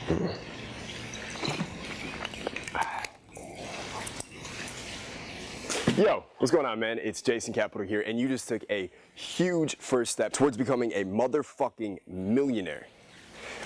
Yo, what's going on, man? It's Jason Capital here, and you just took a huge first step towards becoming a motherfucking millionaire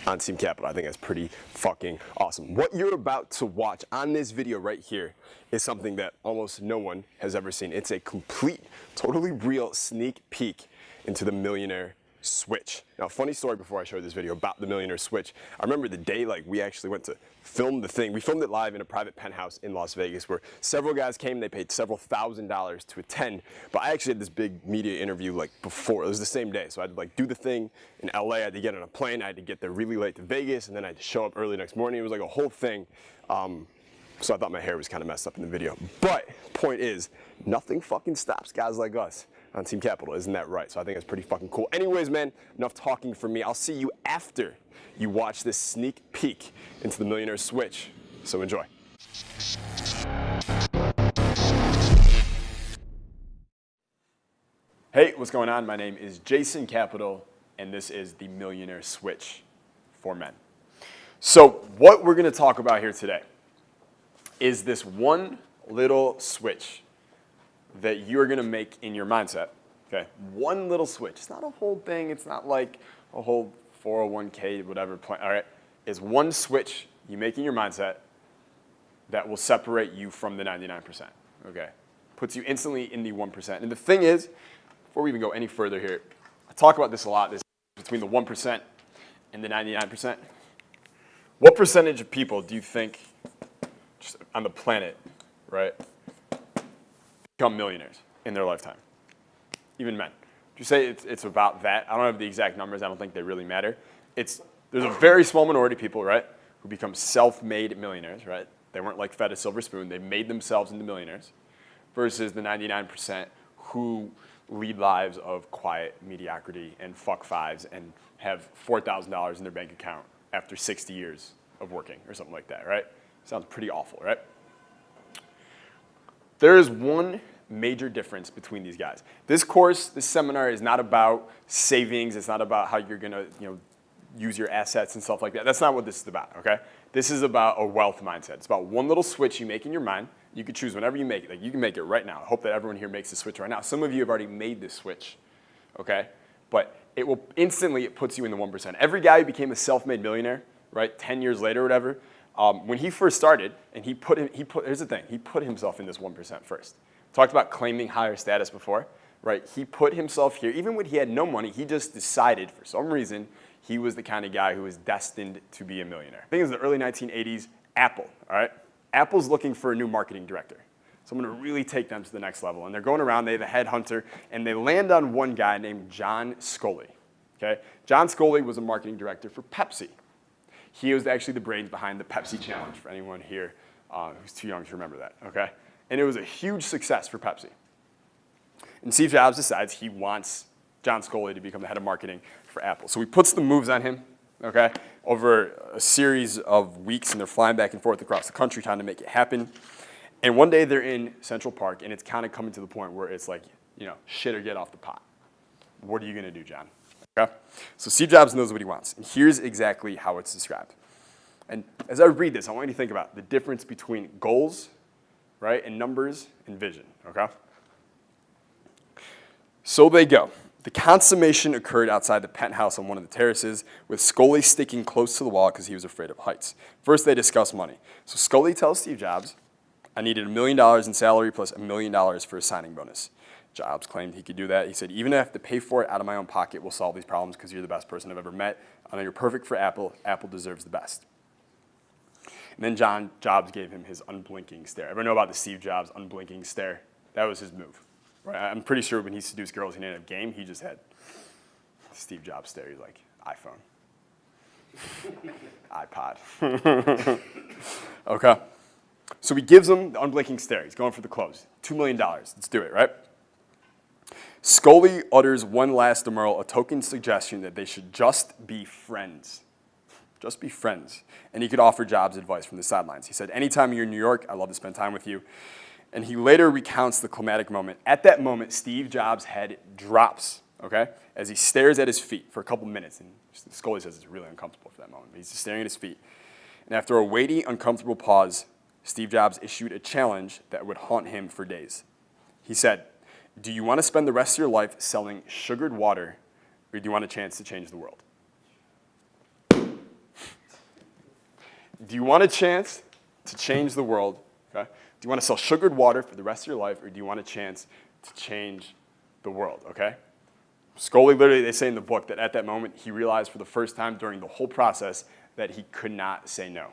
on Team Capital. I think that's pretty fucking awesome. What you're about to watch on this video right here is something that almost no one has ever seen. It's a complete, totally real sneak peek into the Millionaire switch. Now, funny story before I show this video about the Millionaire switch. I remember the day we actually went to film the thing. We filmed it live in a private penthouse in Las Vegas where several guys came. They paid several $1,000s to attend. But I actually had this big media interview before. It was the same day. So I had to do the thing in LA. I had to get on a plane. I had to get there really late to Vegas, and then I had to show up early next morning. It was like a whole thing. So I thought my hair was kind of messed up in the video. But point is, nothing fucking stops guys like us on Team Capital. Isn't that right? So I think that's pretty fucking cool. Anyways, man, enough talking for me. I'll see you after you watch this sneak peek into the Millionaire switch. So enjoy. Hey, what's going on? My name is Jason Capital, and this is the Millionaire switch for men. So what we're going to talk about here today is this one little switch that you're going to make in your mindset. Okay, one little switch. It's not a whole thing. It's not like a whole 401k, whatever plan. All right, it's one switch you make in your mindset that will separate you from the 99%. Okay, puts you instantly in the 1%. And the thing is, before we even go any further here, I talk about this a lot. This between the 1% and the 99%. What percentage of people do you think, just on the planet, right, become millionaires in their lifetime? Even men. Would you say it's about that? I don't have the exact numbers. I don't think they really matter. There's a very small minority of people, right, who become self-made millionaires, right? They weren't fed a silver spoon. They made themselves into millionaires versus the 99% who lead lives of quiet mediocrity and fuck fives and have $4,000 in their bank account after 60 years of working or something like that, right? Sounds pretty awful, right? There is one major difference between these guys. This course, this seminar is not about savings. It's not about how you're going to, use your assets and stuff like that. That's not what this is about, okay? This is about a wealth mindset. It's about one little switch you make in your mind. You can choose whenever you make it. You can make it right now. I hope that everyone here makes the switch right now. Some of you have already made this switch, okay? But it will instantly, it puts you in the 1%. Every guy who became a self-made millionaire, right, 10 years later or whatever, when he first started, and here's the thing, he put himself in this 1% first. Talked about claiming higher status before, right? He put himself here. Even when he had no money, he just decided for some reason he was the kind of guy who was destined to be a millionaire. I think it was the early 1980s, Apple, all right? Apple's looking for a new marketing director, someone to really take them to the next level. And they're going around, they have a headhunter, and they land on one guy named John Sculley, okay? John Sculley was a marketing director for Pepsi. He was actually the brains behind the Pepsi Challenge, for anyone here who's too young to remember that, okay? And it was a huge success for Pepsi. And Steve Jobs decides he wants John Sculley to become the head of marketing for Apple. So he puts the moves on him, okay, over a series of weeks, and they're flying back and forth across the country trying to make it happen. And one day they're in Central Park, and it's kind of coming to the point where it's like, shit or get off the pot. What are you going to do, John? Okay? So Steve Jobs knows what he wants, and here's exactly how it's described. And as I read this, I want you to think about the difference between goals, right, and numbers and vision, okay? So they go. The consummation occurred outside the penthouse on one of the terraces, with Sculley sticking close to the wall because he was afraid of heights. First, they discuss money. So Sculley tells Steve Jobs, I needed $1 million in salary plus $1 million for a signing bonus. Jobs claimed he could do that. He said, even if I have to pay for it out of my own pocket, we'll solve these problems because you're the best person I've ever met. I know you're perfect for Apple. Apple deserves the best. And then John Jobs gave him his unblinking stare. Everyone know about the Steve Jobs unblinking stare? That was his move. Right? I'm pretty sure when he seduced girls, he didn't have game. He just had Steve Jobs stare. He's like, iPhone, iPod. Okay. So he gives him the unblinking stare. He's going for the close. $2 million. Let's do it, right? Sculley utters one last demurral, a token suggestion that they should just be friends. Just be friends. And he could offer Jobs advice from the sidelines. He said, anytime you're in New York, I'd love to spend time with you. And he later recounts the climatic moment. At that moment, Steve Jobs' head drops, okay, as he stares at his feet for a couple minutes. And Sculley says it's really uncomfortable for that moment. But he's just staring at his feet. And after a weighty, uncomfortable pause, Steve Jobs issued a challenge that would haunt him for days. He said, "Do you want to spend the rest of your life selling sugared water, or do you want a chance to change the world?" Do you want a chance to change the world? Okay? Do you want to sell sugared water for the rest of your life, or do you want a chance to change the world? Okay? Scully, literally, they say in the book that at that moment, he realized for the first time during the whole process that he could not say no.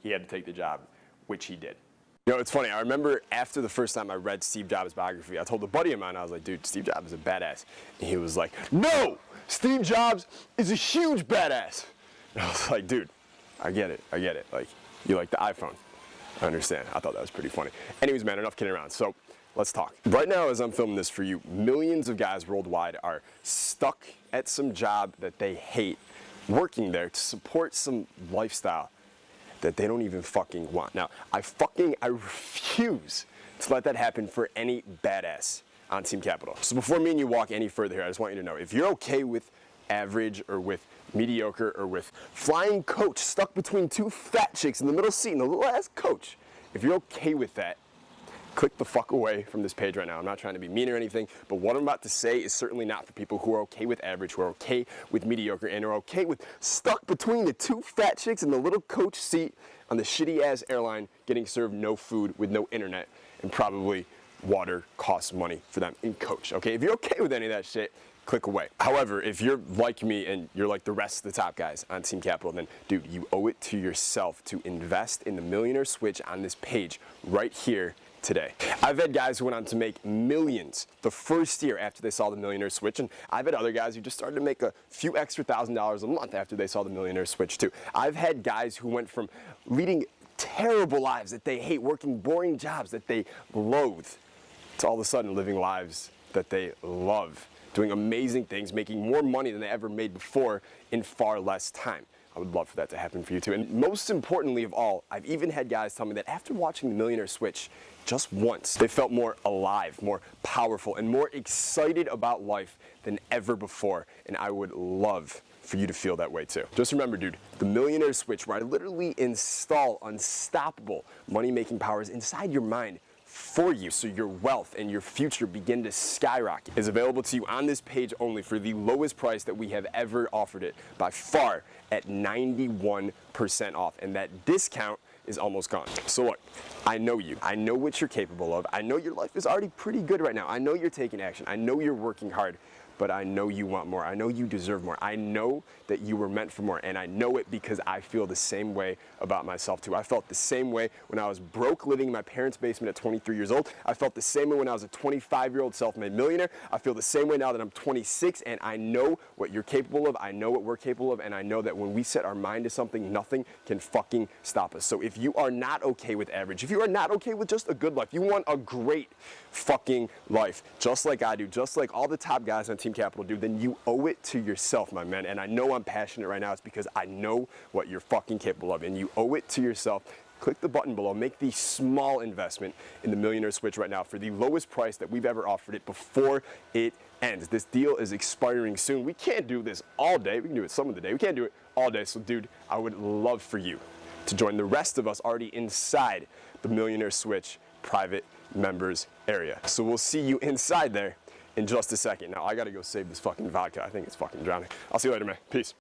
He had to take the job, which he did. You know, it's funny. I remember after the first time I read Steve Jobs' biography, I told a buddy of mine, I was like, dude, Steve Jobs is a badass. And he was like, no, Steve Jobs is a huge badass. And I was like, dude, I get it. Like, you like the iPhone. I understand. I thought that was pretty funny. Anyways, man, enough kidding around. So let's talk. Right now, as I'm filming this for you, millions of guys worldwide are stuck at some job that they hate, working there to support some lifestyle that they don't even fucking want. Now, I refuse to let that happen for any badass on Team Capital. So before me and you walk any further here, I just want you to know, if you're okay with average or with mediocre or with flying coach stuck between two fat chicks in the middle seat and a little ass coach, if you're okay with that, click the fuck away from this page right now. I'm not trying to be mean or anything, but what I'm about to say is certainly not for people who are okay with average, who are okay with mediocre, and are okay with stuck between the two fat chicks in the little coach seat on the shitty ass airline getting served no food with no internet and probably water costs money for them in coach. Okay, if you're okay with any of that shit, click away. However, if you're like me and you're like the rest of the top guys on Team Capital, then dude, you owe it to yourself to invest in the Millionaire switch on this page right here today. I've had guys who went on to make millions the first year after they saw the Millionaire switch, and I've had other guys who just started to make a few extra $1,000s a month after they saw the Millionaire switch too. I've had guys who went from leading terrible lives that they hate, working boring jobs that they loathe, to all of a sudden living lives that they love, doing amazing things, making more money than they ever made before in far less time. I would love for that to happen for you too. And most importantly of all, I've even had guys tell me that after watching the Millionaire switch just once, they felt more alive, more powerful, and more excited about life than ever before. And I would love for you to feel that way too. Just remember, dude, the Millionaire switch, where I literally install unstoppable money-making powers inside your mind for you so your wealth and your future begin to skyrocket, is available to you on this page only for the lowest price that we have ever offered it by far, at 91% off, and that discount is almost gone. So look, I know you. I know what you're capable of. I know your life is already pretty good right now. I know you're taking action. I know you're working hard, but I know you want more. I know you deserve more. I know that you were meant for more, and I know it because I feel the same way about myself too. I felt the same way when I was broke living in my parents' basement at 23 years old. I felt the same way when I was a 25-year-old self-made millionaire. I feel the same way now that I'm 26, and I know what you're capable of. I know what we're capable of, and I know that when we set our mind to something, nothing can fucking stop us. So if you are not okay with average, if you are not okay with just a good life, you want a great fucking life, just like I do, just like all the top guys on Team Capital do, then you owe it to yourself, my man. And I know I'm passionate right now. It's because I know what you're fucking capable of, and you owe it to yourself. Click the button below, make the small investment in the Millionaire switch right now for the lowest price that we've ever offered it before it ends. This deal is expiring soon. We can't do this all day. We can do it some of the day. We can't do it all day. So dude, I would love for you to join the rest of us already inside the Millionaire switch private members area. So we'll see you inside there in just a second. Now I gotta go save this fucking vodka. I think it's fucking drowning. I'll see you later, man. Peace.